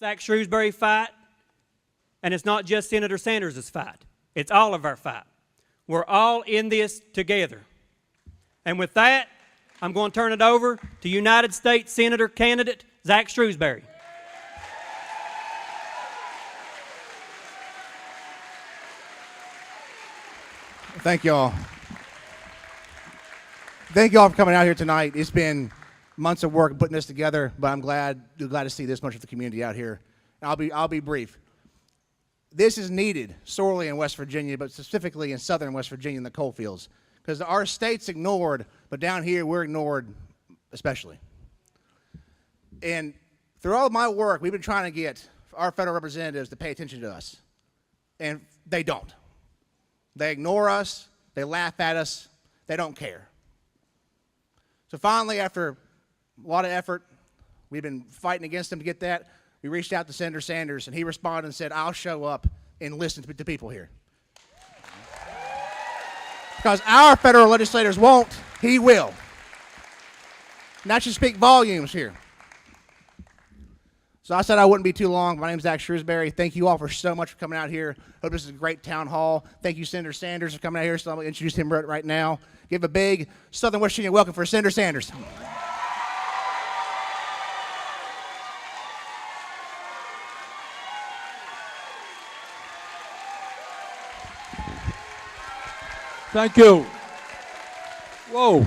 Zach Shrewsbury's fight, and it's not just Senator Sanders' fight. It's all of our fight. We're all in this together. And with that, I'm going to turn it over to United States Senator candidate Zach Shrewsbury. Thank you all. Thank you all for coming out here tonight. It's been months of work putting this together, but I'm glad to see this much of the community out here. I'll be brief. This is needed sorely in West Virginia, but specifically in southern West Virginia in the coal fields, because our state's ignored, but down here we're ignored especially. And through all of my work, we've been trying to get our federal representatives to pay attention to us, and they don't. They ignore us, they laugh at us, they don't care. So finally, after a lot of effort, we've been fighting against them to get that. We reached out to Senator Sanders, and he responded and said, I'll show up and listen to people here. Because our federal legislators won't, he will. And that should speak volumes here. So I said I wouldn't be too long. My name's Zach Shrewsbury. Thank you all for so much for coming out here. Hope this is a great town hall. Thank you, Senator Sanders, for coming out here. So I'm going to introduce him right now. Give a big Southern West Virginia welcome for Senator Sanders. Thank you. Whoa.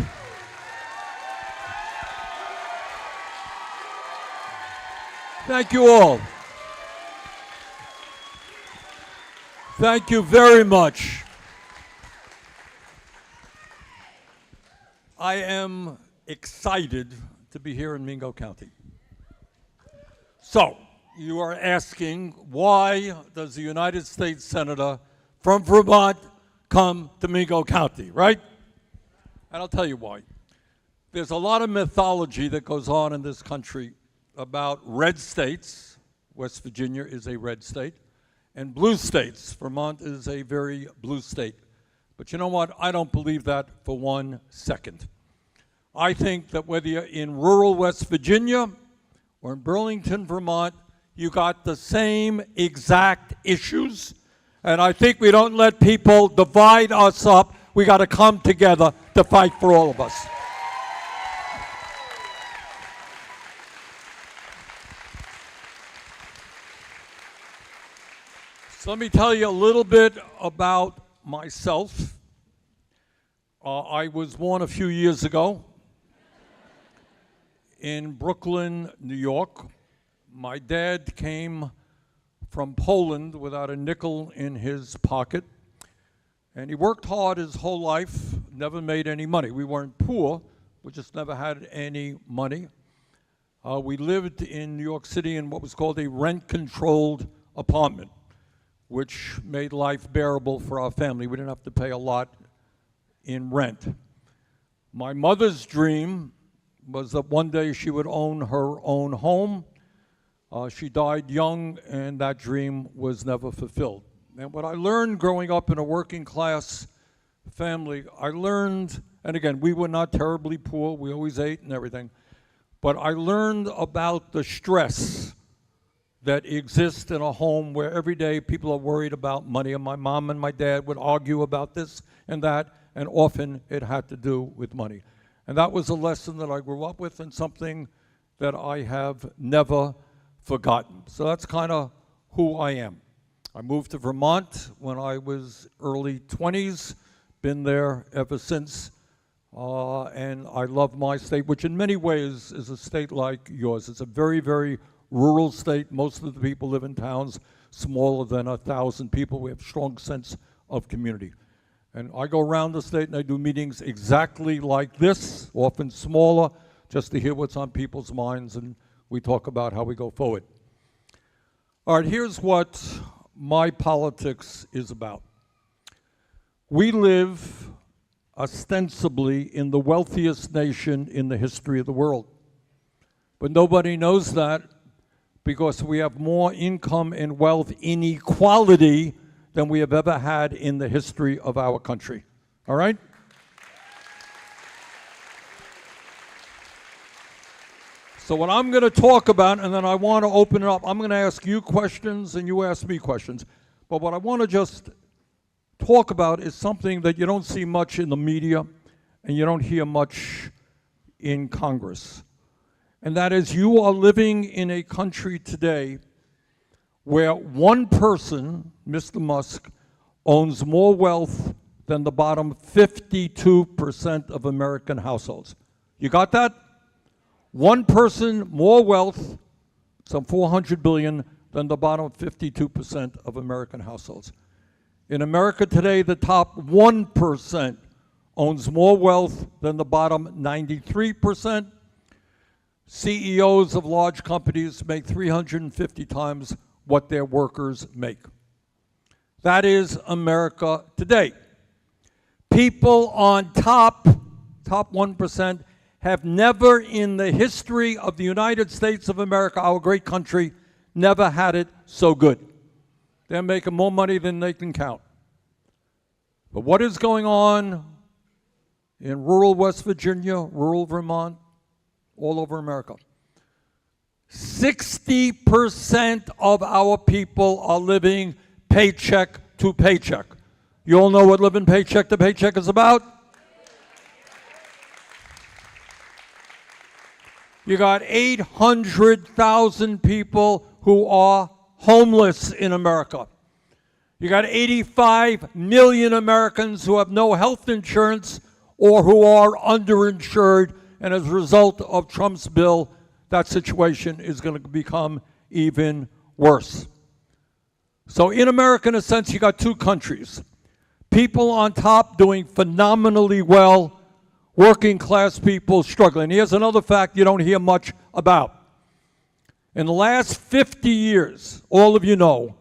Thank you all. Thank you very much. I am excited to be here in Mingo County. So, you are asking, why does the United States Senator from Vermont come to Mingo County, right? And I'll tell you why. There's a lot of mythology that goes on in this country about red states. West Virginia is a red state. And blue states. Vermont is a very blue state. But you know what? I don't believe that for 1 second. I think that whether you're in rural West Virginia or in Burlington, Vermont, you got the same exact issues. And I think we don't let people divide us up. We got to come together to fight for all of us. So let me tell you a little bit about myself. I was born a few years ago in Brooklyn, New York. My dad came from Poland without a nickel in his pocket. And he worked hard his whole life, never made any money. We weren't poor, we just never had any money. We lived in New York City in what was called a rent-controlled apartment, which made life bearable for our family. We didn't have to pay a lot in rent. My mother's dream was that one day she would own her own home. She died young, and that dream was never fulfilled. And what I learned growing up in a working class family, I learned, and again, we were not terribly poor, we always ate and everything, but I learned about the stress that exists in a home where every day people are worried about money, and my mom and my dad would argue about this and that, and often it had to do with money. And that was a lesson that I grew up with and something that I have never forgotten. So that's kind of who I am. I moved to Vermont when I was early 20s, been there ever since, and I love my state, which in many ways is a state like yours. It's a very, very rural state. Most of the people live in towns smaller than 1,000 people. We have a strong sense of community. And I go around the state and I do meetings exactly like this, often smaller, just to hear what's on people's minds, and we talk about how we go forward. All right, here's what my politics is about. We live ostensibly in the wealthiest nation in the history of the world. But nobody knows that because we have more income and wealth inequality than we have ever had in the history of our country. All right? So what I'm going to talk about, and then I want to open it up, I'm going to ask you questions and you ask me questions. But what I want to just talk about is something that you don't see much in the media and you don't hear much in Congress. And that is, you are living in a country today where one person, Mr. Musk, owns more wealth than the bottom 52% of American households. You got that? One person, more wealth, some 400 billion, than the bottom 52% of American households. In America today, the top 1% owns more wealth than the bottom 93%. CEOs of large companies make 350 times what their workers make. That is America today. People on top 1%, have never in the history of the United States of America, our great country, never had it so good. They're making more money than they can count. But what is going on in rural West Virginia, rural Vermont, all over America? 60% of our people are living paycheck to paycheck. You all know what living paycheck to paycheck is about? You got 800,000 people who are homeless in America. You got 85 million Americans who have no health insurance or who are underinsured, and as a result of Trump's bill, that situation is going to become even worse. So in America, in a sense, you got two countries. People on top doing phenomenally well, working class people struggling. Here's another fact you don't hear much about. In the last 50 years, all of you know,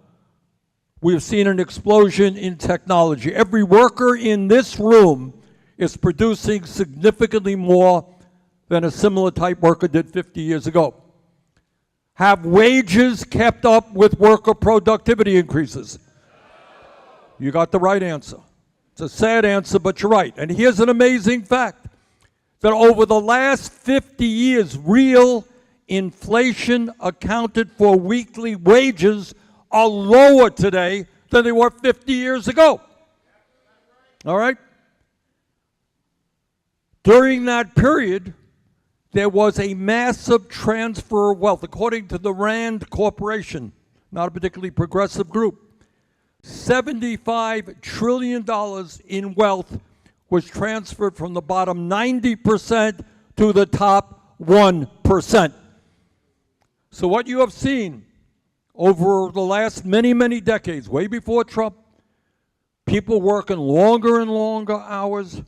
we've seen an explosion in technology. Every worker in this room is producing significantly more than a similar type worker did 50 years ago. Have wages kept up with worker productivity increases? You got the right answer. It's a sad answer, but you're right. And here's an amazing fact, that over the last 50 years, real inflation accounted for weekly wages are lower today than they were 50 years ago. All right? During that period, there was a massive transfer of wealth. According to the Rand Corporation, not a particularly progressive group, $75 trillion in wealth was transferred from the bottom 90% to the top 1%. So what you have seen over the last many, many decades, way before Trump, people working longer and longer hours,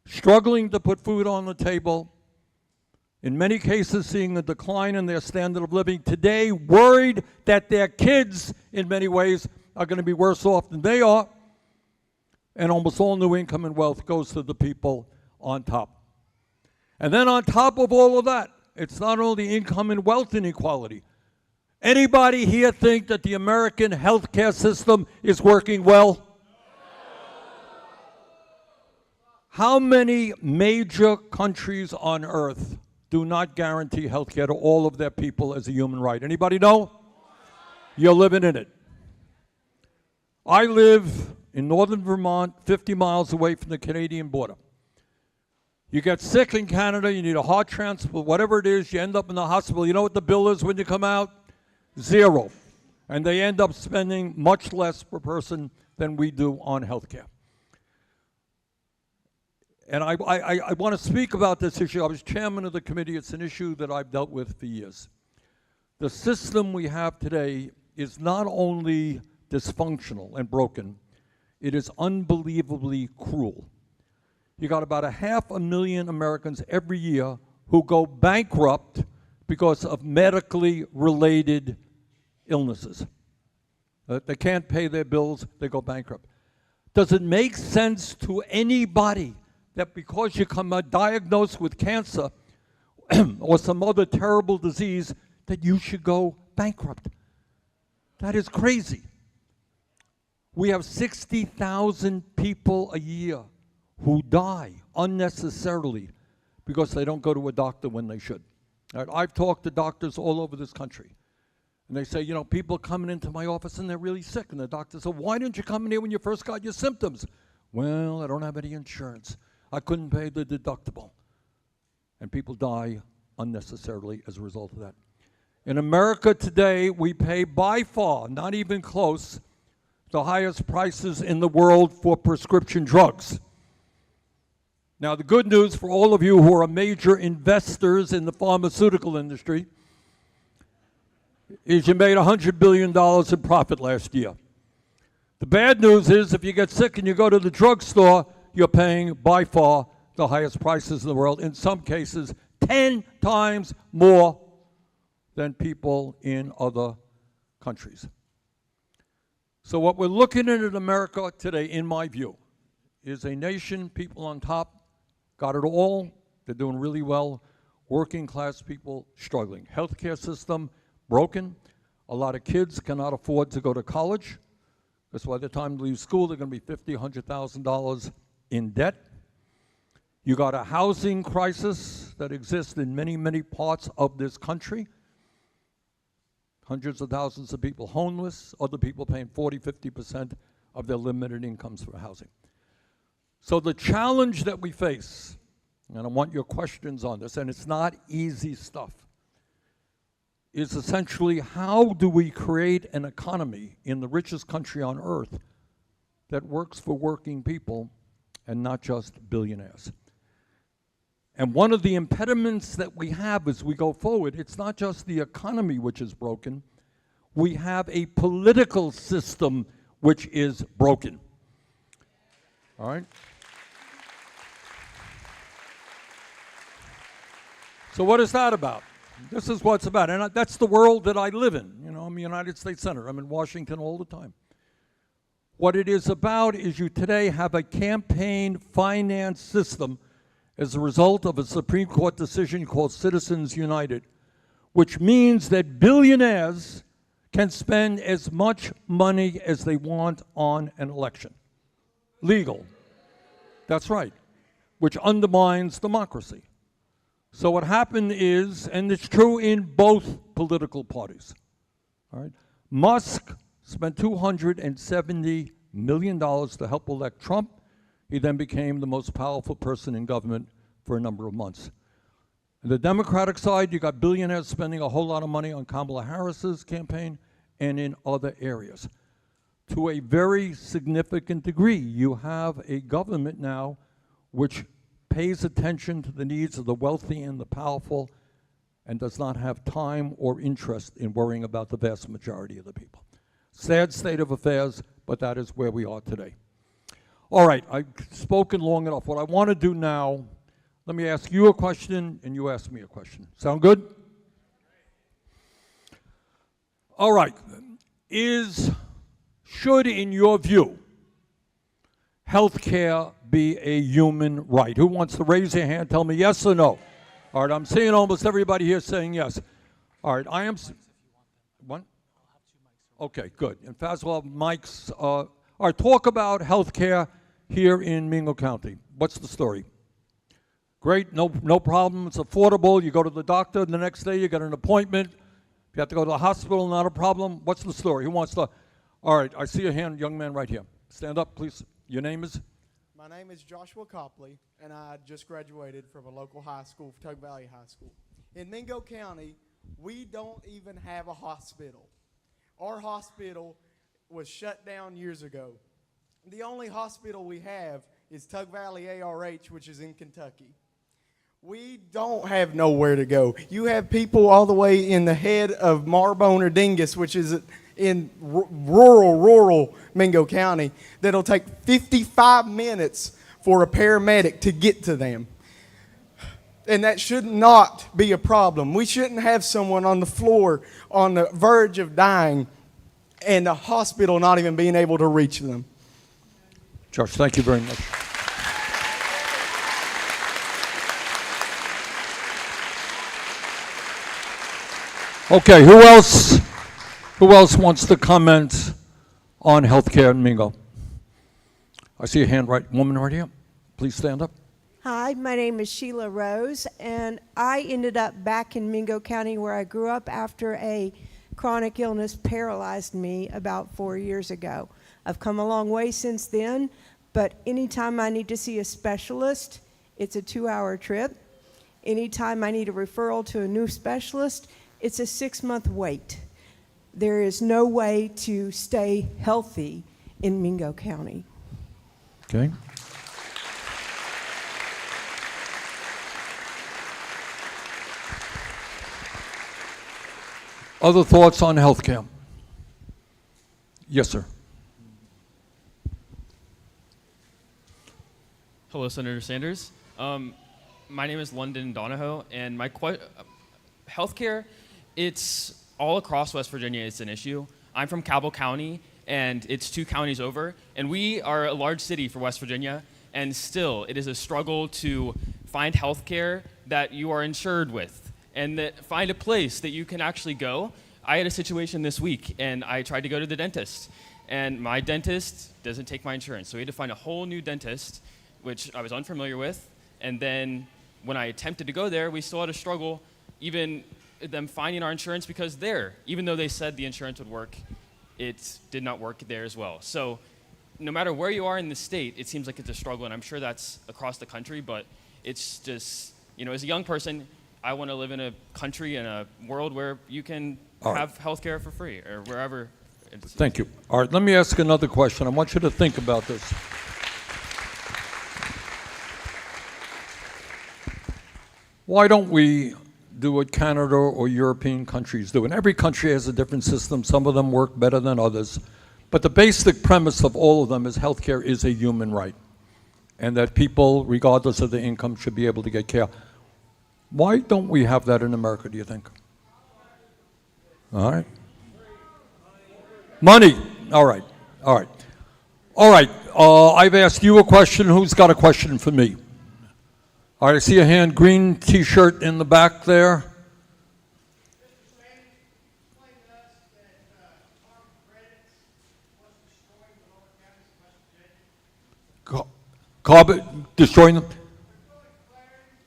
struggling to put food on the table, in many cases seeing a decline in their standard of living, today worried that their kids, in many ways, are going to be worse off than they are, and almost all new income and wealth goes to the people on top. And then on top of all of that, it's not only income and wealth inequality. Anybody here think that the American healthcare system is working well? How many major countries on earth do not guarantee healthcare to all of their people as a human right? Anybody know? You're living in it. I live in northern Vermont, 50 miles away from the Canadian border. You get sick in Canada, you need a heart transplant, whatever it is, you end up in the hospital. You know what the bill is when you come out? Zero. And they end up spending much less per person than we do on health care. And I want to speak about this issue. I was chairman of the committee. It's an issue that I've dealt with for years. The system we have today is not only dysfunctional and broken, it is unbelievably cruel. You got about 500,000 Americans every year who go bankrupt because of medically related illnesses. They can't pay their bills, they go bankrupt. Does it make sense to anybody that because you come diagnosed with cancer or some other terrible disease that you should go bankrupt? That is crazy. We have 60,000 people a year who die unnecessarily because they don't go to a doctor when they should. Right? I've talked to doctors all over this country. And they say, you know, people are coming into my office and they're really sick. And the doctor said, why didn't you come in here when you first got your symptoms? Well, I don't have any insurance. I couldn't pay the deductible. And people die unnecessarily as a result of that. In America today, we pay by far, not even close, the highest prices in the world for prescription drugs. Now, the good news for all of you who are major investors in the pharmaceutical industry is you made $100 billion in profit last year. The bad news is if you get sick and you go to the drugstore, you're paying by far the highest prices in the world, in some cases 10 times more than people in other countries. So what we're looking at in America today, in my view, is a nation, people on top, got it all, they're doing really well, working class people struggling. Healthcare system broken. A lot of kids cannot afford to go to college, because by the time they leave school, they're going to be $50,000, $100,000 in debt. You got a housing crisis that exists in many, many parts of this country. Hundreds of thousands of people homeless, other people paying 40, 50% of their limited incomes for housing. So the challenge that we face, and I want your questions on this, and it's not easy stuff, is essentially how do we create an economy in the richest country on earth that works for working people and not just billionaires. And one of the impediments that we have as we go forward, it's not just the economy which is broken, we have a political system which is broken. All right? So what is that about? This is what it's about, and that's the world that I live in. You know, I'm a United States Senator. I'm in Washington all the time. What it is about is you today have a campaign finance system as a result of a Supreme Court decision called Citizens United, which means that billionaires can spend as much money as they want on an election. Legal. That's right. Which undermines democracy. So what happened is, and it's true in both political parties, all right? Musk spent $270 million to help elect Trump. He then became the most powerful person in government for a number of months. On the Democratic side, you got billionaires spending a whole lot of money on Kamala Harris's campaign and in other areas. To a very significant degree, you have a government now which pays attention to the needs of the wealthy and the powerful and does not have time or interest in worrying about the vast majority of the people. Sad state of affairs, but that is where we are today. All right, I've spoken long enough. What I want to do now, let me ask you a question and you ask me a question. Sound good? All right. Should, in your view, healthcare be a human right? Who wants to raise their hand, tell me yes or no? All right, I'm seeing almost everybody here saying yes. All right, I am... One? Okay, good. And Faz will have mics. All right, talk about healthcare here in Mingo County. What's the story? Great, no problem. It's affordable. You go to the doctor, the next day you get an appointment. If you have to go to the hospital, not a problem. What's the story? Who wants to... All right, I see a hand, young man right here. Stand up, please. Your name is? My name is Joshua Copley, and I just graduated from a local high school, Tug Valley High School. In Mingo County, we don't even have a hospital. Our hospital was shut down years ago. The only hospital we have is Tug Valley ARH, which is in Kentucky. We don't have nowhere to go. You have people all the way in the head of Marbone or Dingus, which is in rural Mingo County, that'll take 55 minutes for a paramedic to get to them. And that should not be a problem. We shouldn't have someone on the floor on the verge of dying and the hospital not even being able to reach them. Josh, thank you very much. Okay, who else wants to comment on healthcare in Mingo? I see a hand woman right here. Please stand up. Hi, my name is Sheila Rose, and I ended up back in Mingo County where I grew up after a chronic illness paralyzed me about 4 years ago. I've come a long way since then, but anytime I need to see a specialist, it's a 2-hour trip. Anytime I need a referral to a new specialist, it's a 6-month wait. There is no way to stay healthy in Mingo County. Okay. Other thoughts on health care? Yes, sir. Hello, Senator Sanders. My name is London Donahoe, and my healthcare, it's all across West Virginia. It's an issue. I'm from Cabell County, and it's 2 counties over, and we are a large city for West Virginia, and still it is a struggle to find healthcare that you are insured with, and that find a place that you can actually go. I had a situation this week, and I tried to go to the dentist, and my dentist doesn't take my insurance, so we had to find a whole new dentist, which I was unfamiliar with. And then when I attempted to go there, we still had a struggle, even them finding our insurance, because even though they said the insurance would work, it did not work there as well. So no matter where you are in the state, it seems like it's a struggle, and I'm sure that's across the country, but it's just, as a young person, I want to live in a country and a world where you can have health care for free, or wherever. Thank you. All right, let me ask another question. I want you to think about this. Why don't we do what Canada or European countries do? And every country has a different system. Some of them work better than others. But the basic premise of all of them is healthcare is a human right, and that people, regardless of their income, should be able to get care. Why don't we have that in America, do you think? All right. Money. All right. All right. All right. I've asked you a question. Who's got a question for me? All right, I see a hand, green T-shirt in the back there. Carbon destroying them?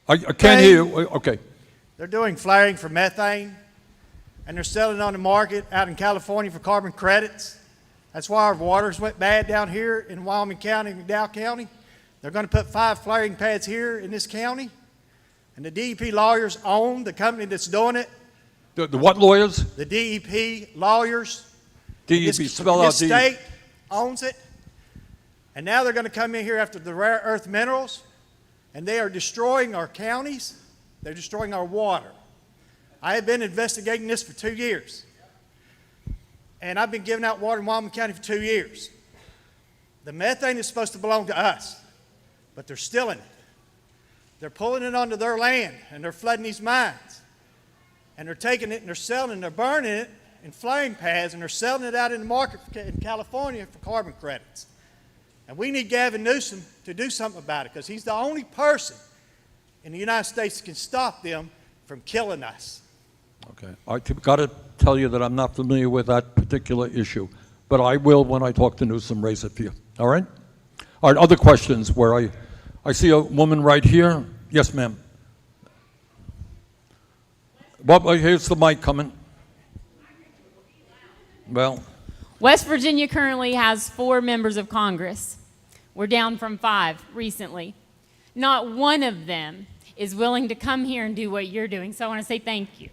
I can't hear you. Okay. They're doing flaring for methane, and they're selling on the market out in California for carbon credits. That's why our waters went bad down here in Wyoming County, McDowell County. They're going to put 5 flaring pads here in this county, and the DEP lawyers own the company that's doing it. The what lawyers? The DEP lawyers. DEP, spell out DEP. This state owns it, and now they're going to come in here after the rare earth minerals, and they are destroying our counties. They're destroying our water. I have been investigating this for 2 years, and I've been giving out water in Wyoming County for 2 years. The methane is supposed to belong to us, but they're stealing it. They're pulling it onto their land, and they're flooding these mines. And they're taking it, and they're selling it, and they're burning it in flame pads, and they're selling it out in the market in California for carbon credits. And we need Gavin Newsom to do something about it, because he's the only person in the United States that can stop them from killing us. Okay. I've got to tell you that I'm not familiar with that particular issue, but I will, when I talk to Newsom, raise it for you. All right? All right, other questions where I see a woman right here. Yes, ma'am. Well, here's the mic coming. Well. West Virginia currently has 4 members of Congress. We're down from 5 recently. Not one of them is willing to come here and do what you're doing, so I want to say thank you.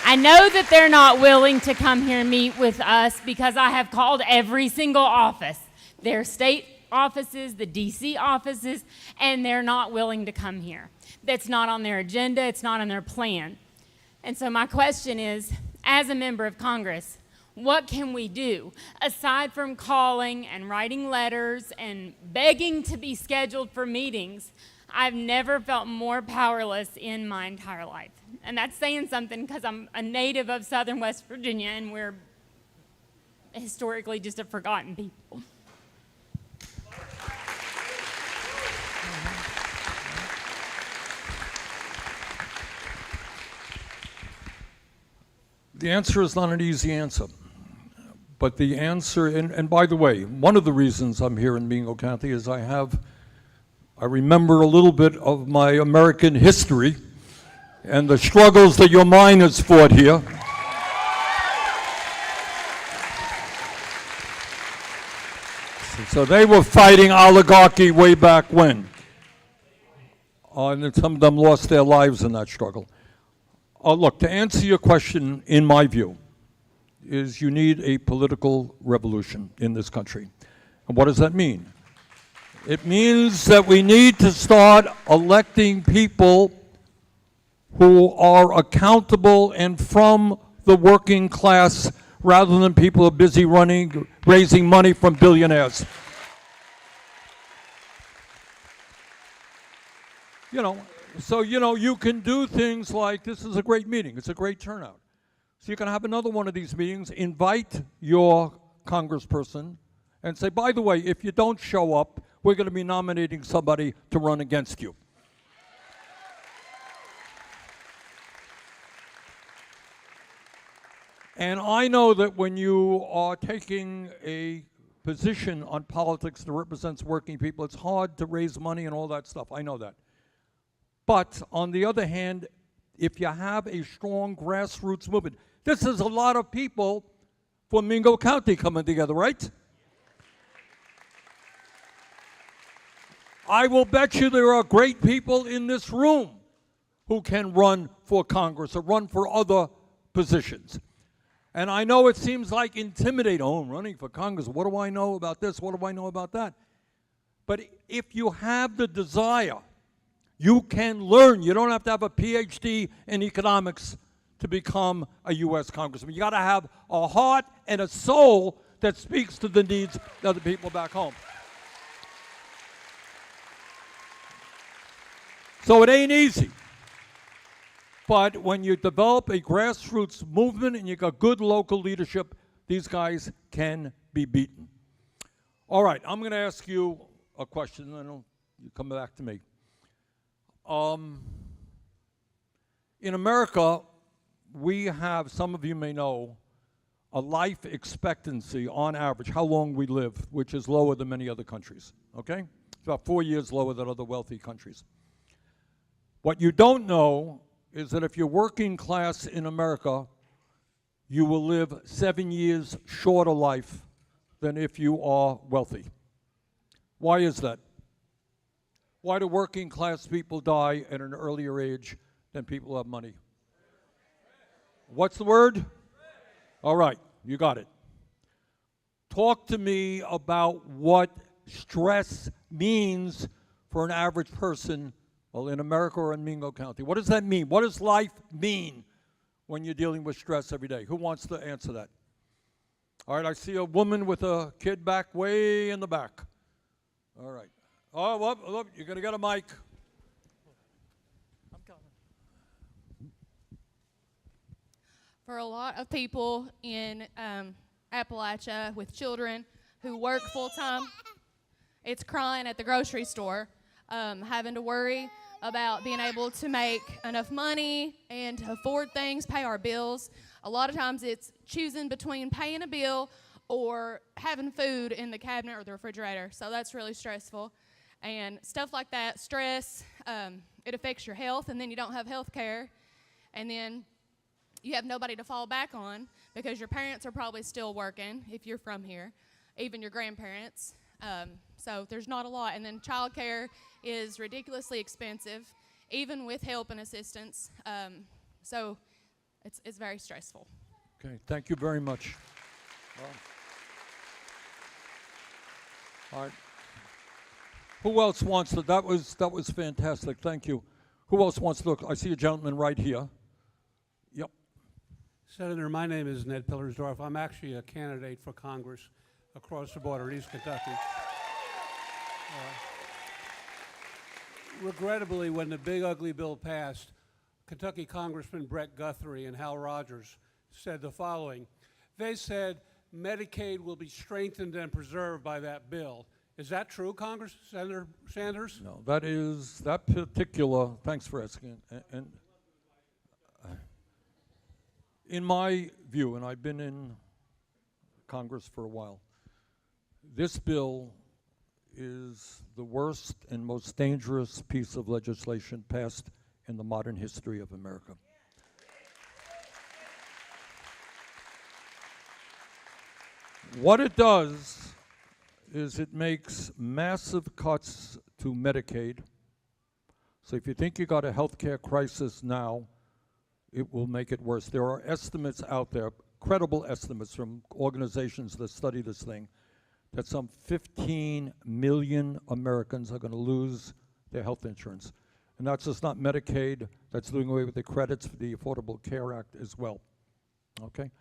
I know that they're not willing to come here and meet with us because I have called every single office, their state offices, the DC offices, and they're not willing to come here. That's not on their agenda, it's not on their plan. And so my question is, as a member of Congress, what can we do aside from calling and writing letters and begging to be scheduled for meetings? I've never felt more powerless in my entire life. And that's saying something because I'm a native of southern West Virginia, and we're historically just a forgotten people. The answer is not an easy answer, But the answer, and by the way, one of the reasons I'm here in Mingo County is I remember a little bit of my American history and the struggles that your miners fought here. So they were fighting oligarchy way back when. And then some of them lost their lives in that struggle. Look, to answer your question, in my view, is you need a political revolution in this country. And what does that mean? It means that we need to start electing people who are accountable and from the working class rather than people who are busy raising money from billionaires. You can do things like, this is a great meeting, it's a great turnout. So you can have another one of these meetings, invite your congressperson, and say, by the way, if you don't show up, we're going to be nominating somebody to run against you. And I know that when you are taking a position on politics that represents working people, it's hard to raise money and all that stuff. I know that. But on the other hand, if you have a strong grassroots movement, this is a lot of people from Mingo County coming together, right? I will bet you there are great people in this room who can run for Congress or run for other positions. And I know it seems like intimidating. Oh, I'm running for Congress. What do I know about this? What do I know about that? But if you have the desire, you can learn. You don't have to have a PhD in economics to become a U.S. congressman. You got to have a heart and a soul that speaks to the needs of the people back home. So it ain't easy. But when you develop a grassroots movement and you got good local leadership, these guys can be beaten. All right, I'm going to ask you a question, and then you come back to me. In America, we have, some of you may know, a life expectancy on average, how long we live, which is lower than many other countries, okay? It's about 4 years lower than other wealthy countries. What you don't know is that if you're working class in America, you will live 7 years shorter life than if you are wealthy. Why is that? Why do working class people die at an earlier age than people who have money? What's the word? All right, you got it. Talk to me about what stress means for an average person, well, in America or in Mingo County. What does that mean? What does life mean when you're dealing with stress every day? Who wants to answer that? All right, I see a woman with a kid back way in the back. All right. Oh, well, you're going to get a mic. I'm coming. For a lot of people in Appalachia with children who work full-time, it's crying at the grocery store, having to worry about being able to make enough money and to afford things, pay our bills. A lot of times it's choosing between paying a bill or having food in the cabinet or the refrigerator. So that's really stressful. And stuff like that, stress, it affects your health, and then you don't have health care. And then you have nobody to fall back on because your parents are probably still working if you're from here, even your grandparents. So there's not a lot. And then child care is ridiculously expensive, even with help and assistance. So it's very stressful. Okay, thank you very much. All right. Who else wants to? That was fantastic. Thank you. Who else wants to look? I see a gentleman right here. Yep. Senator, my name is Ned Pillersdorf. I'm actually a candidate for Congress across the border in East Kentucky. Regrettably, when the big ugly bill passed, Kentucky Congressman Brett Guthrie and Hal Rogers said the following. They said Medicaid will be strengthened and preserved by that bill. Is that true, Senator Sanders? No, that particular, thanks for asking. And in my view, and I've been in Congress for a while. This bill is the worst and most dangerous piece of legislation passed in the modern history of America. What it does is it makes massive cuts to Medicaid. So if you think you got a health care crisis now, it will make it worse. There are estimates out there, credible estimates from organizations that study this thing, that some 15 million Americans are going to lose their health insurance. And that's just not Medicaid, that's doing away with the credits for the Affordable Care Act as well. Okay?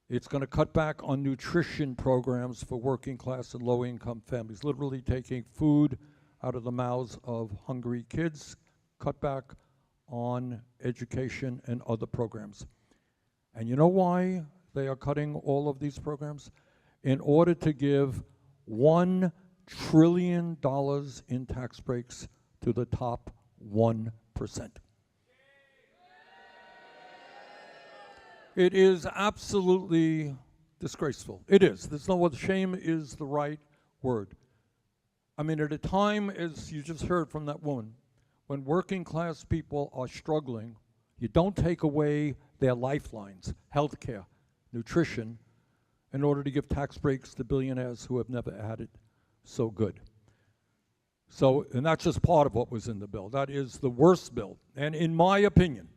It's going to cut back on nutrition programs for working class and low income families, literally taking food out of the mouths of hungry kids, cut back on education and other programs. And you know why they are cutting all of these programs? In order to give $1 trillion in tax breaks to the top 1%. It is absolutely disgraceful. It is. There's no other. Shame is the right word. I mean, at a time, as you just heard from that woman, when working class people are struggling, you don't take away their lifelines, health care, nutrition, in order to give tax breaks to billionaires who have never had it so good. So, and that's just part of what was in the bill. That is the worst bill. And in my opinion,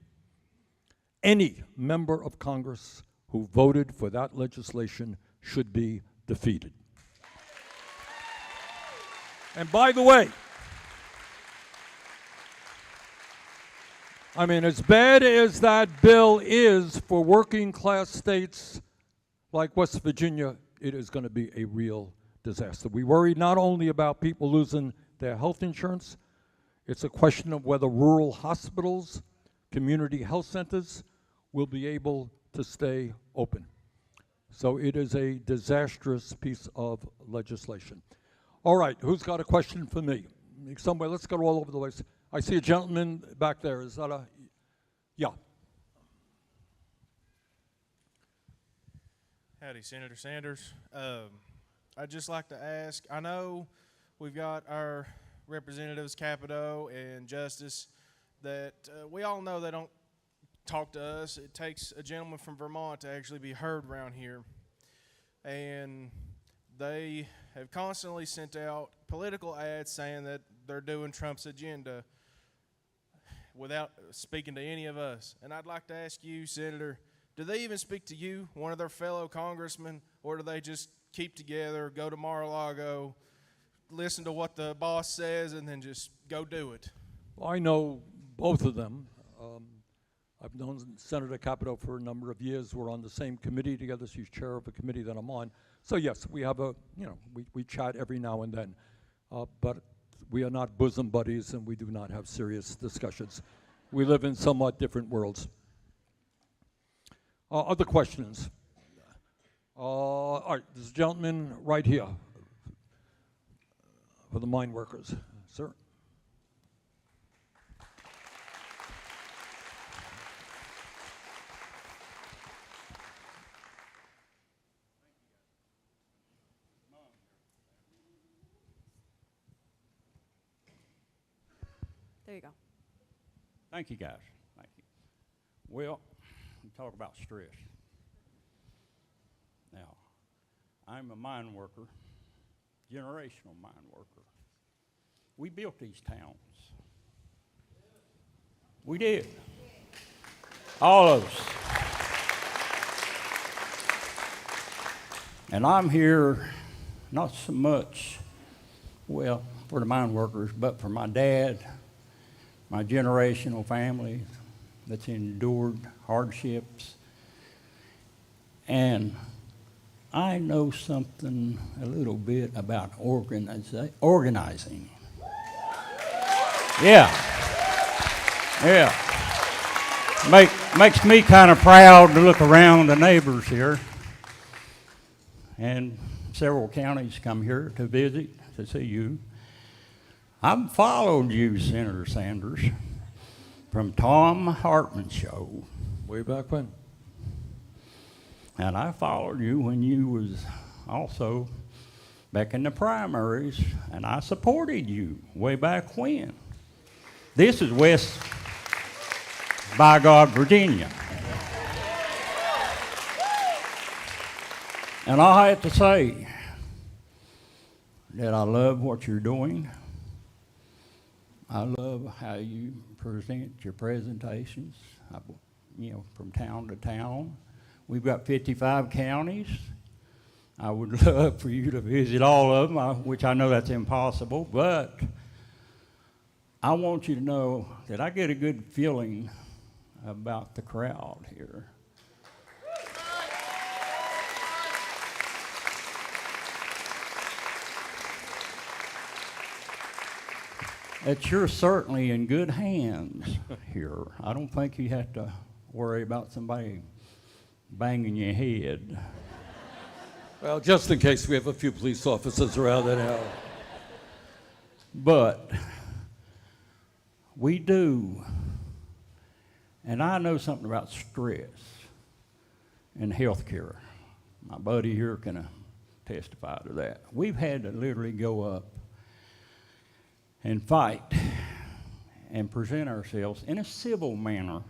any member of Congress who voted for that legislation should be defeated. And by the way, I mean, as bad as that bill is for working class states like West Virginia, it is going to be a real disaster. We worry not only about people losing their health insurance, it's a question of whether rural hospitals, community health centers will be able to stay open. So it is a disastrous piece of legislation. All right, who's got a question for me? Somewhere, let's go all over the place. I see a gentleman back there. Is that a, yeah. Howdy, Senator Sanders. I'd just like to ask, I know we've got our representatives, Capito and Justice, that we all know they don't talk to us. It takes a gentleman from Vermont to actually be heard around here. And they have constantly sent out political ads saying that they're doing Trump's agenda without speaking to any of us. And I'd like to ask you, Senator, do they even speak to you, one of their fellow congressmen, or do they just keep together, go to Mar-a-Lago, listen to what the boss says, and then just go do it? Well, I know both of them. I've known Senator Capito for a number of years. We're on the same committee together. She's chair of a committee that I'm on. So yes, we have a, we chat every now and then. But we are not bosom buddies, and we do not have serious discussions. We live in somewhat different worlds. Other questions? All right, this gentleman right here for the mine workers. Sir? There you go. Thank you, guys. Thank you. Well, we talk about stress. Now, I'm a mine worker, generational mine worker. We built these towns. We did. All of us. And I'm here not so much, well, for the mine workers, but for my dad, my generational family that's endured hardships. And I know something a little bit about organizing. Yeah. Makes me kind of proud to look around the neighbors here. And several counties come here to visit, to see you. I've followed you, Senator Sanders, from Tom Hartman's show. Way back when? And I followed you when you was also back in the primaries, and I supported you way back when. This is West, by God, Virginia. And I have to say that I love what you're doing. I love how you present your presentations, from town to town. We've got 55 counties. I would love for you to visit all of them, which I know that's impossible, but I want you to know that I get a good feeling about the crowd here. That you're certainly in good hands here. I don't think you have to worry about somebody banging your head. Well, just in case we have a few police officers around that hour. But we do, and I know something about stress and health care. My buddy here can testify to that. We've had to literally go up and fight and present ourselves in a civil manner.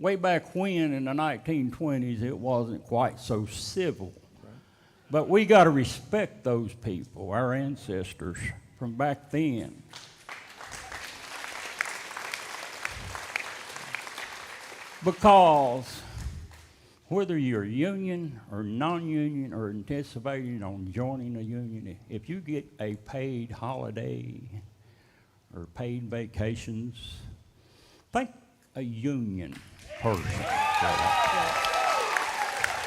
Way back when, in the 1920s, it wasn't quite so civil. Right. But we got to respect those people, our ancestors from back then. Because whether you're union or non-union or anticipating on joining a union, if you get a paid holiday or paid vacations, think a union person.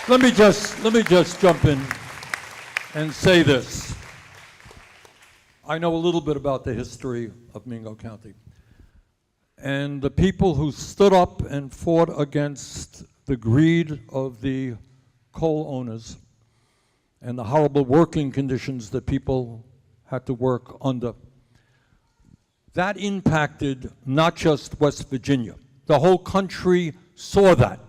Let me just jump in and say this. I know a little bit about the history of Mingo County. And the people who stood up and fought against the greed of the coal owners and the horrible working conditions that people had to work under, that impacted not just West Virginia. The whole country saw that.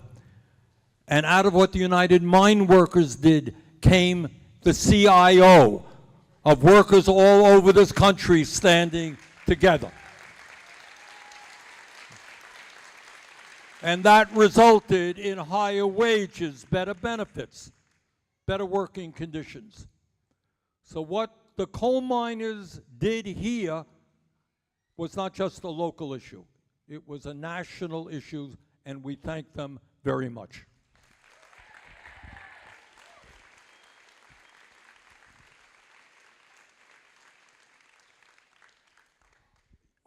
And out of what the United Mine Workers did came the CIO of workers all over this country standing together. And that resulted in higher wages, better benefits, better working conditions. So what the coal miners did here was not just a local issue. It was a national issue, and we thank them very much.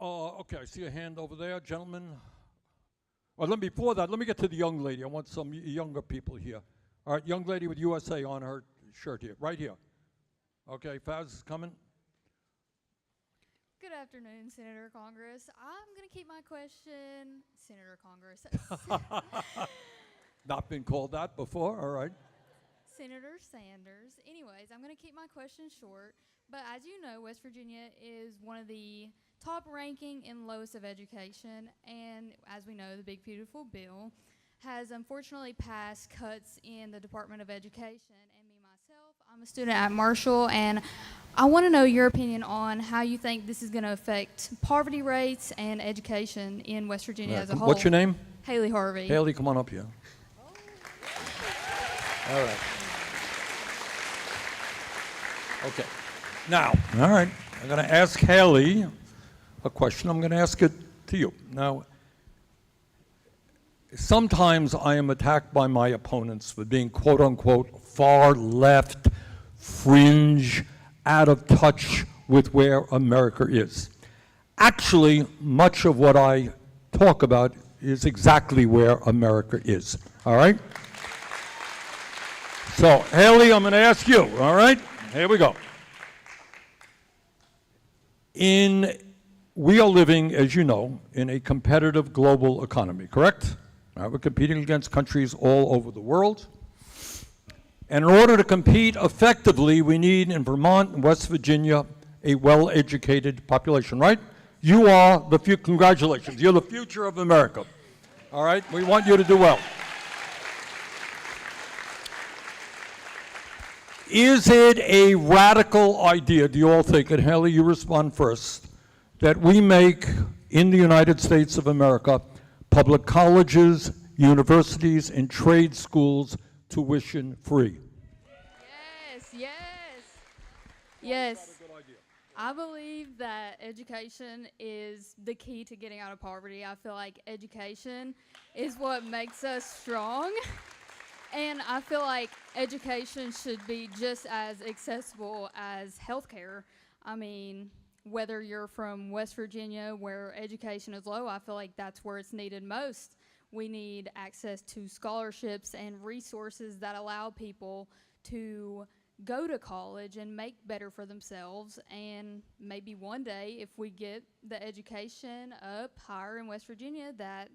Okay, I see a hand over there, gentlemen. Well, before that, let me get to the young lady. I want some younger people here. All right, young lady with USA on her shirt here, right here. Okay, Faz is coming. Good afternoon, Senator Congress. I'm going to keep my question, Senator Congress. Not been called that before, all right. Senator Sanders. Anyways, I'm going to keep my question short. But as you know, West Virginia is one of the top ranking in lowest of education. And as we know, the Big Beautiful Bill has unfortunately passed cuts in the Department of Education. And me, myself, I'm a student at Marshall. And I want to know your opinion on how you think this is going to affect poverty rates and education in West Virginia as a whole. What's your name? Haley Harvey. Haley, come on up here. All right. Okay. Now, all right, I'm going to ask Haley a question. I'm going to ask it to you. Now, sometimes I am attacked by my opponents for being, quote unquote, far left, fringe, out of touch with where America is. Actually, much of what I talk about is exactly where America is, all right? So, Haley, I'm going to ask you, all right? Here we go. We are living, as you know, in a competitive global economy, correct? We're competing against countries all over the world. And in order to compete effectively, we need, in Vermont and West Virginia, a well-educated population, right? You are the future. Congratulations. You're the future of America. All right? We want you to do well. Is it a radical idea, do you all think, and Haley, you respond first, that we make in the United States of America public colleges, universities, and trade schools tuition free? Yes. I believe that education is the key to getting out of poverty. I feel like education is what makes us strong. And I feel like education should be just as accessible as healthcare. I mean, whether you're from West Virginia where education is low, I feel like that's where it's needed most. We need access to scholarships and resources that allow people to go to college and make better for themselves. And maybe one day, if we get the education up higher in West Virginia, that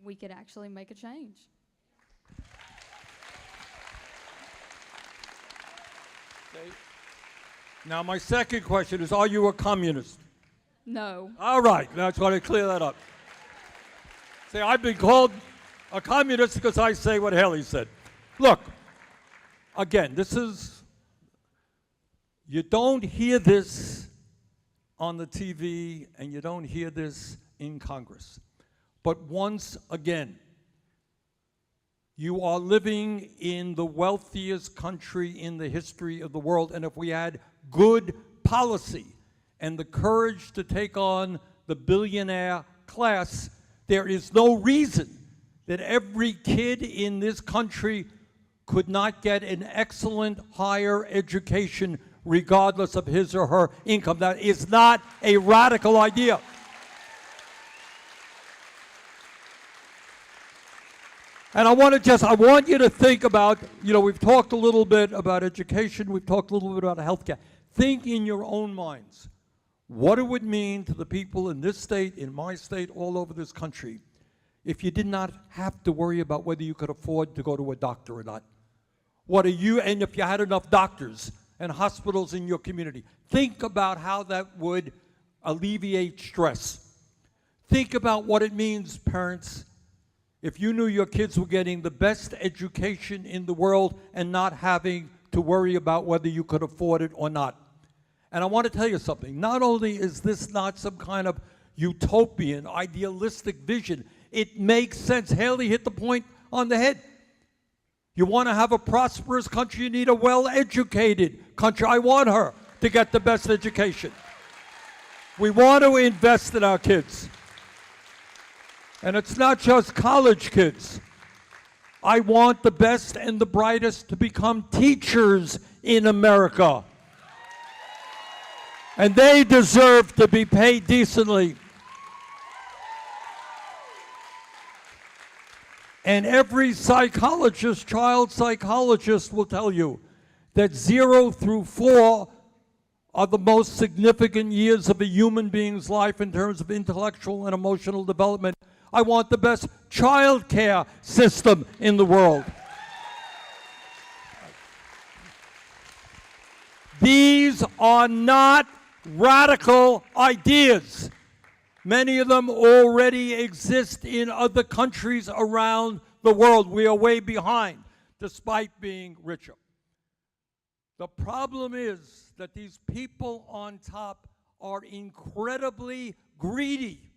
we could actually make a change. Okay. Now, my second question is, are you a communist? No. All right, that's why I clear that up. See, I've been called a communist because I say what Haley said. Look, again, you don't hear this on the TV and you don't hear this in Congress. But once again, you are living in the wealthiest country in the history of the world, and if we had good policy and the courage to take on the billionaire class, there is no reason that every kid in this country could not get an excellent higher education regardless of his or her income. That is not a radical idea. And I want you to think about, we've talked a little bit about education, we've talked a little bit about healthcare. Think in your own minds, what it would mean to the people in this state, in my state, all over this country, if you did not have to worry about whether you could afford to go to a doctor or not. And if you had enough doctors and hospitals in your community. Think about how that would alleviate stress. Think about what it means, parents, if you knew your kids were getting the best education in the world and not having to worry about whether you could afford it or not. And I want to tell you something. Not only is this not some kind of utopian, idealistic vision, it makes sense. Haley hit the point on the head. You want to have a prosperous country, you need a well-educated country. I want her to get the best education. We want to invest in our kids. And it's not just college kids. I want the best and the brightest to become teachers in America. And they deserve to be paid decently. And every psychologist, child psychologist, will tell you that 0 through 4 are the most significant years of a human being's life in terms of intellectual and emotional development. I want the best child care system in the world. These are not radical ideas. Many of them already exist in other countries around the world. We are way behind, despite being richer. The problem is that these people on top are incredibly greedy.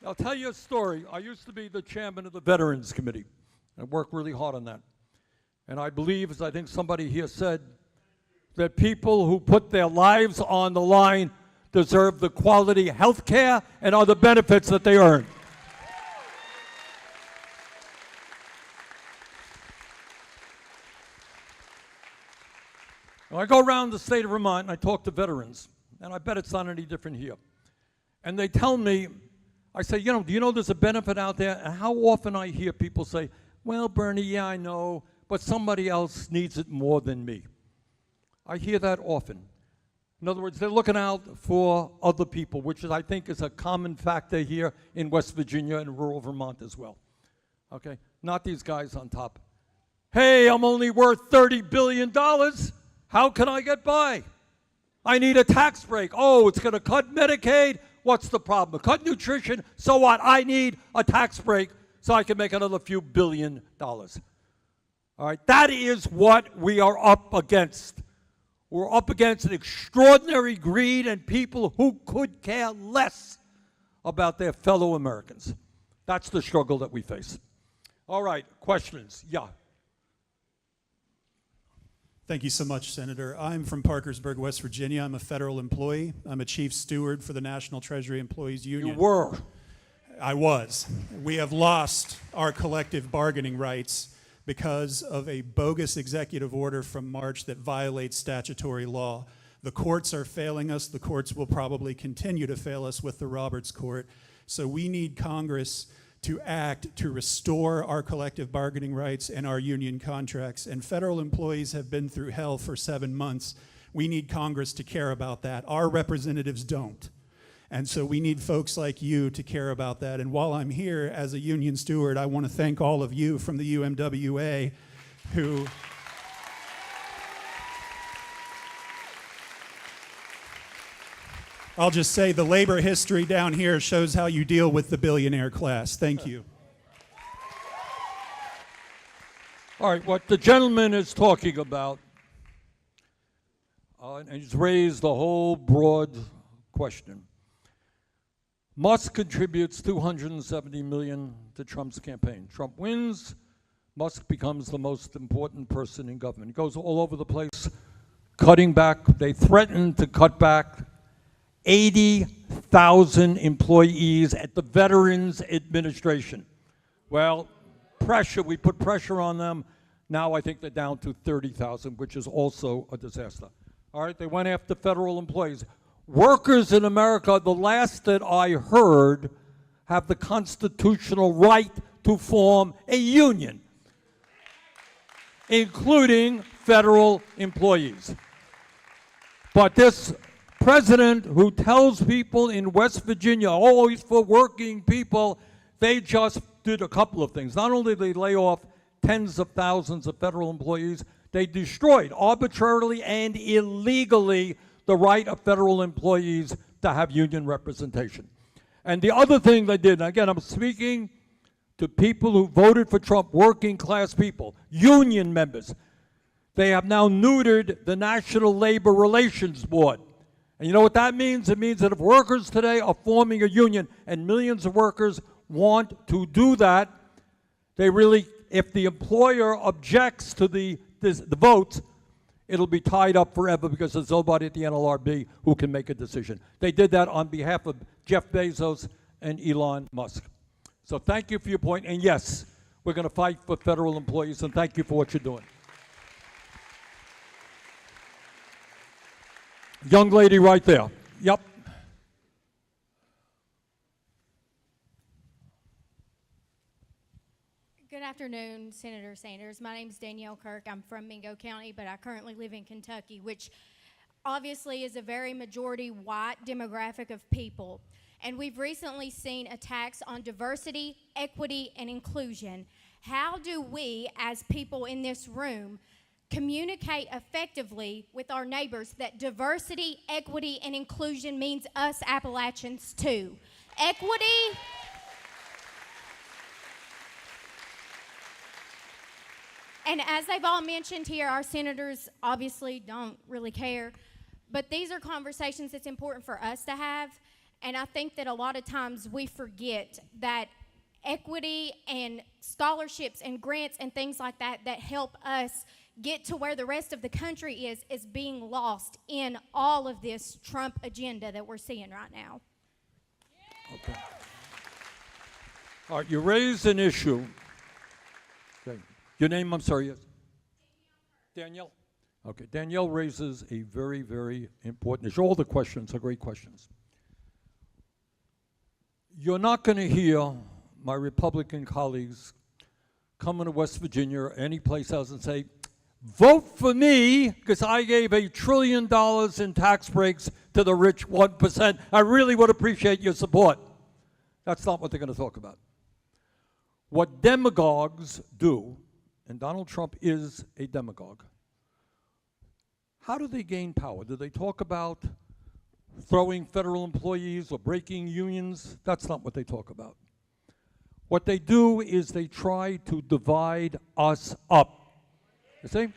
I'll tell you a story. I used to be the chairman of the Veterans Committee. I worked really hard on that. And I believe, as I think somebody here said, that people who put their lives on the line deserve the quality health care and other benefits that they earn. Now, I go around the state of Vermont and I talk to veterans, and I bet it's not any different here. And they tell me, I say, do you know there's a benefit out there? And how often I hear people say, well, Bernie, yeah, I know, but somebody else needs it more than me. I hear that often. In other words, they're looking out for other people, which I think is a common factor here in West Virginia and rural Vermont as well. Okay? Not these guys on top. Hey, I'm only worth $30 billion. How can I get by? I need a tax break. Oh, it's going to cut Medicaid. What's the problem? Cut nutrition. So what? I need a tax break so I can make another few $billion. All right, that is what we are up against. We're up against an extraordinary greed and people who could care less about their fellow Americans. That's the struggle that we face. All right, questions? Yeah. Thank you so much, Senator. I'm from Parkersburg, West Virginia. I'm a federal employee. I'm a chief steward for the National Treasury Employees Union. You were. I was. We have lost our collective bargaining rights because of a bogus executive order from March that violates statutory law. The courts are failing us. The courts will probably continue to fail us with the Roberts Court. So we need Congress to act to restore our collective bargaining rights and our union contracts. And federal employees have been through hell for 7 months. We need Congress to care about that. Our representatives don't. And so we need folks like you to care about that. And while I'm here as a union steward, I want to thank all of you from the UMWA who I'll just say the labor history down here shows how you deal with the billionaire class. Thank you. All right, what the gentleman is talking about, and he's raised a whole broad question. Musk contributes $270 million to Trump's campaign. Trump wins, Musk becomes the most important person in government. He goes all over the place, cutting back. They threatened to cut back 80,000 employees at the Veterans Administration. Well, we put pressure on them. Now I think they're down to 30,000, which is also a disaster. All right, they went after federal employees. Workers in America, the last that I heard, have the constitutional right to form a union, including federal employees. But this president who tells people in West Virginia, oh, he's for working people, they just did a couple of things. Not only did they lay off tens of thousands of federal employees, they destroyed arbitrarily and illegally the right of federal employees to have union representation. And the other thing they did, and again, I'm speaking to people who voted for Trump, working class people, union members. They have now neutered the National Labor Relations Board. And you know what that means? It means that if workers today are forming a union, and millions of workers want to do that, they really, if the employer objects to the votes, it'll be tied up forever because there's nobody at the NLRB who can make a decision. They did that on behalf of Jeff Bezos and Elon Musk. So thank you for your point. And yes, we're going to fight for federal employees, and thank you for what you're doing. Young lady right there. Yep. Good afternoon, Senator Sanders. My name is Danielle Kirk. I'm from Mingo County, but I currently live in Kentucky, which obviously is a very majority white demographic of people. And we've recently seen attacks on diversity, equity, and inclusion. How do we, as people in this room, communicate effectively with our neighbors that diversity, equity, and inclusion means us Appalachians too? Equity. And as they've all mentioned here, our senators obviously don't really care, but these are conversations that's important for us to have, and I think that a lot of times we forget that equity and scholarships and grants and things like that that help us get to where the rest of the country is being lost in all of this Trump agenda that we're seeing right now. Okay. All right, you raised an issue. Okay. Your name, I'm sorry, yes? Danielle. Okay, Danielle raises a very, very important issue. All the questions are great questions. You're not going to hear my Republican colleagues come to West Virginia or any place else and say, vote for me because I gave $1 trillion in tax breaks to the rich 1%. I really would appreciate your support. That's not what they're going to talk about. What demagogues do, and Donald Trump is a demagogue, how do they gain power? Do they talk about throwing federal employees or breaking unions? That's not what they talk about. What they do is they try to divide us up. You see?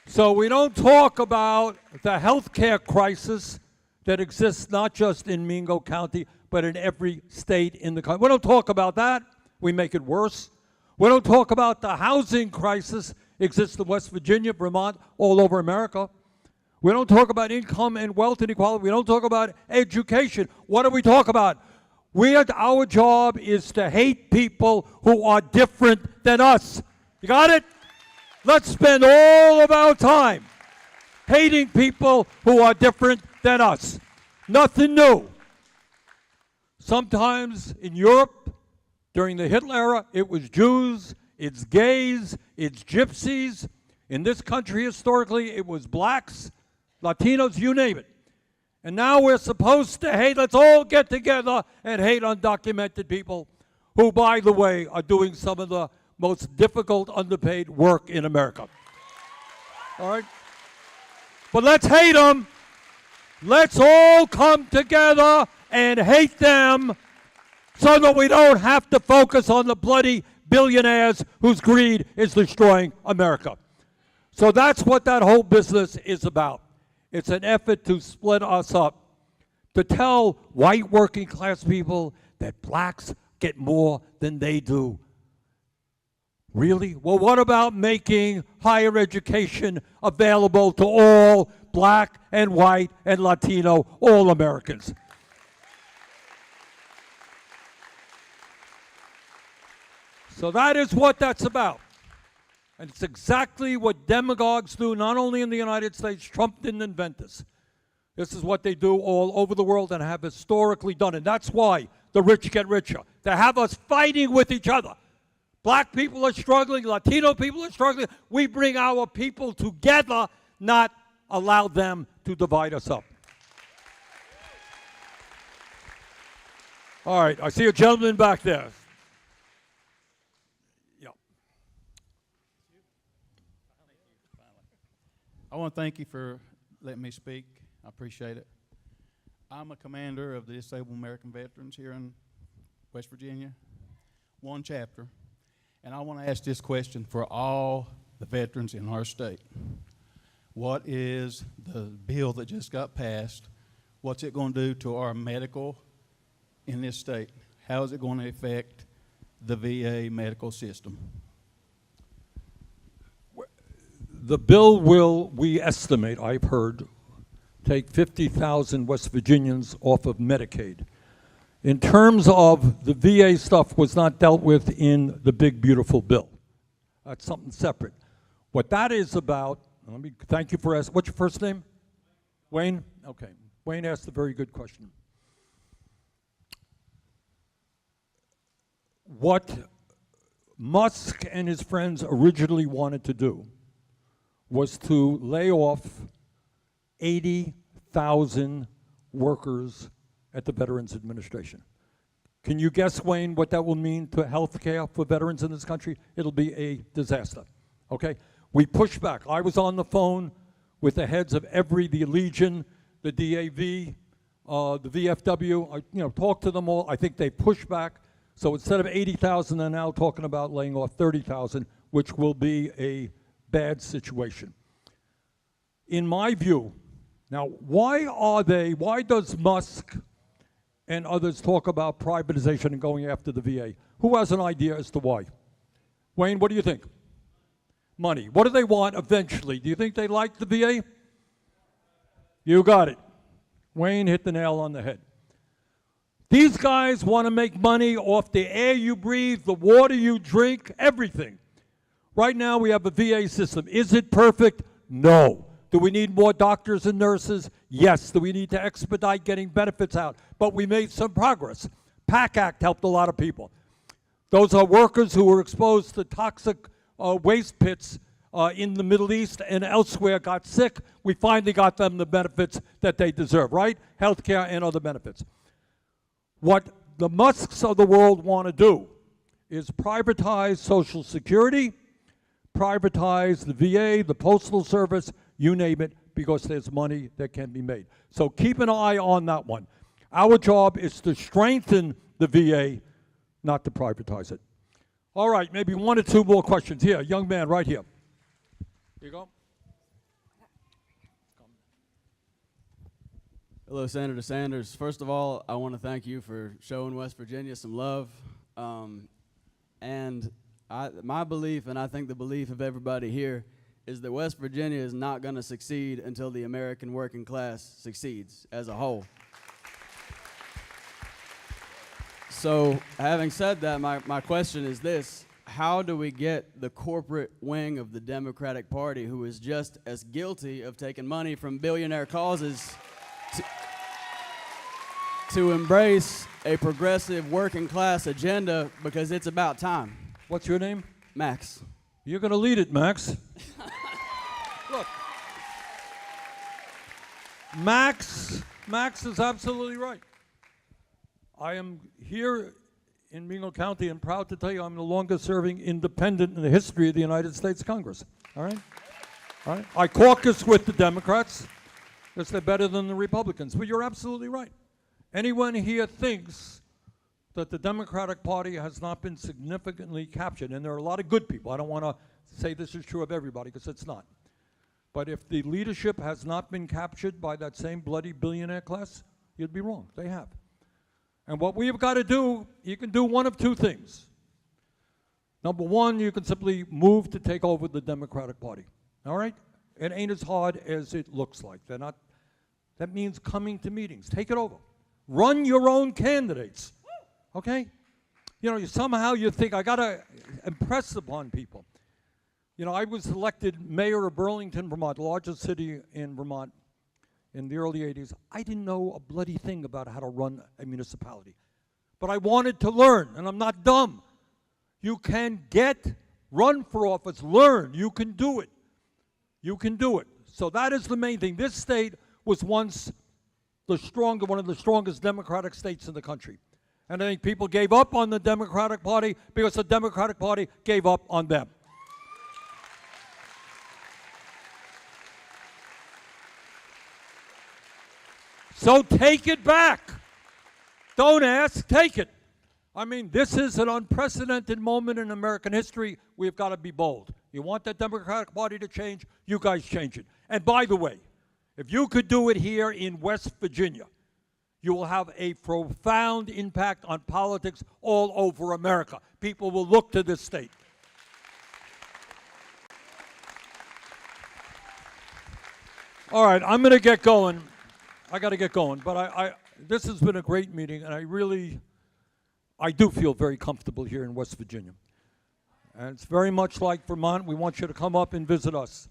So we don't talk about the health care crisis that exists not just in Mingo County, but in every state in the country. We don't talk about that. We make it worse. We don't talk about the housing crisis exists in West Virginia, Vermont, all over America. We don't talk about income and wealth inequality. We don't talk about education. What do we talk about? Our job is to hate people who are different than us. You got it? Let's spend all of our time hating people who are different than us. Nothing new. Sometimes in Europe, during the Hitler era, it was Jews, it's gays, it's gypsies. In this country, historically, it was blacks, Latinos, you name it. And now we're supposed to hate, let's all get together and hate undocumented people who, by the way, are doing some of the most difficult, underpaid work in America. All right? But let's hate them. Let's all come together and hate them so that we don't have to focus on the bloody billionaires whose greed is destroying America. So that's what that whole business is about. It's an effort to split us up, to tell white working class people that blacks get more than they do. Really? Well, what about making higher education available to all black and white and Latino, all Americans? So that is what that's about. And it's exactly what demagogues do, not only in the United States. Trump didn't invent this. This is what they do all over the world and have historically done. And that's why the rich get richer. They have us fighting with each other. Black people are struggling. Latino people are struggling. We bring our people together, not allow them to divide us up. All right, I see a gentleman back there. I want to thank you for letting me speak. I appreciate it. I'm a commander of the Disabled American Veterans here in West Virginia, one chapter. And I want to ask this question for all the veterans in our state. What is the bill that just got passed? What's it going to do to our medical in this state? How is it going to affect the VA medical system? The bill will, we estimate, I've heard, take 50,000 West Virginians off of Medicaid. In terms of the VA stuff was not dealt with in the big, beautiful bill. That's something separate. What that is about, let me thank you for asking. What's your first name? Wayne? Okay. Wayne asked a very good question. What Musk and his friends originally wanted to do was to lay off 80,000 workers at the Veterans Administration. Can you guess, Wayne, what that will mean to health care for veterans in this country? It'll be a disaster, okay? We pushed back. I was on the phone with the heads of the Legion, the DAV, the VFW. I talked to them all. I think they pushed back. So instead of 80,000, they're now talking about laying off 30,000, which will be a bad situation. In my view, now why does Musk and others talk about privatization and going after the VA? Who has an idea as to why? Wayne, what do you think? Money. What do they want eventually? Do you think they like the VA? You got it. Wayne hit the nail on the head. These guys want to make money off the air you breathe, the water you drink, everything. Right now we have a VA system. Is it perfect? No. Do we need more doctors and nurses? Yes. Do we need to expedite getting benefits out? But we made some progress. PAC Act helped a lot of people. Those are workers who were exposed to toxic waste pits in the Middle East and elsewhere, got sick. We finally got them the benefits that they deserve, right? Health care and other benefits. What the Musks of the world want to do is privatize Social Security, privatize the VA, the Postal Service, you name it, because there's money that can be made. So keep an eye on that one. Our job is to strengthen the VA not to privatize it. All right, maybe one or two more questions. Here, young man right here. Here you go. Hello, Senator Sanders. First of all, I want to thank you for showing West Virginia some love. My belief, and I think the belief of everybody here, is that West Virginia is not going to succeed until the American working class succeeds as a whole. So, having said that, my question is this: how do we get the corporate wing of the Democratic Party, who is just as guilty of taking money from billionaire causes, to embrace a progressive working class agenda, because it's about time? What's your name? Max. You're going to lead it, Max. Look, Max is absolutely right. I am here in Mingo County and proud to tell you I'm the longest serving independent in the history of the United States Congress. All right? All right? I caucus with the Democrats because they're better than the Republicans. But you're absolutely right. Anyone here thinks that the Democratic Party has not been significantly captured, and there are a lot of good people. I don't want to say this is true of everybody, because it's not. But if the leadership has not been captured by that same bloody billionaire class, you'd be wrong. They have. And what we've got to do, you can do one of two things. Number one, you can simply move to take over the Democratic Party. All right? It ain't as hard as it looks like. They're not. That means coming to meetings. Take it over. Run your own candidates. Okay? You know, somehow you think, I got to impress upon people. You know, I was elected mayor of Burlington, Vermont, the largest city in Vermont, in the early 80s. I didn't know a bloody thing about how to run a municipality. But I wanted to learn, and I'm not dumb. You can run for office, learn. You can do it. You can do it. So that is the main thing. This state was once one of the strongest Democratic states in the country. And I think people gave up on the Democratic Party because the Democratic Party gave up on them. So take it back. Don't ask, take it. I mean, this is an unprecedented moment in American history. We've got to be bold. You want the Democratic Party to change? You guys change it. And by the way, if you could do it here in West Virginia, you will have a profound impact on politics all over America. People will look to this state. All right, I'm going to get going. I got to get going, but this has been a great meeting, and I do feel very comfortable here in West Virginia. And it's very much like Vermont. We want you to come up and visit us.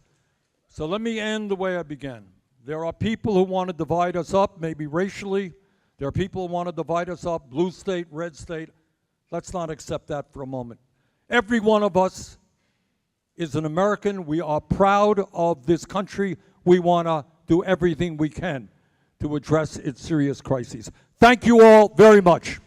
So let me end the way I began. There are people who want to divide us up, maybe racially. There are people who want to divide us up, blue state, red state. Let's not accept that for a moment. Every one of us is an American. We are proud of this country. We want to do everything we can to address its serious crises. Thank you all very much.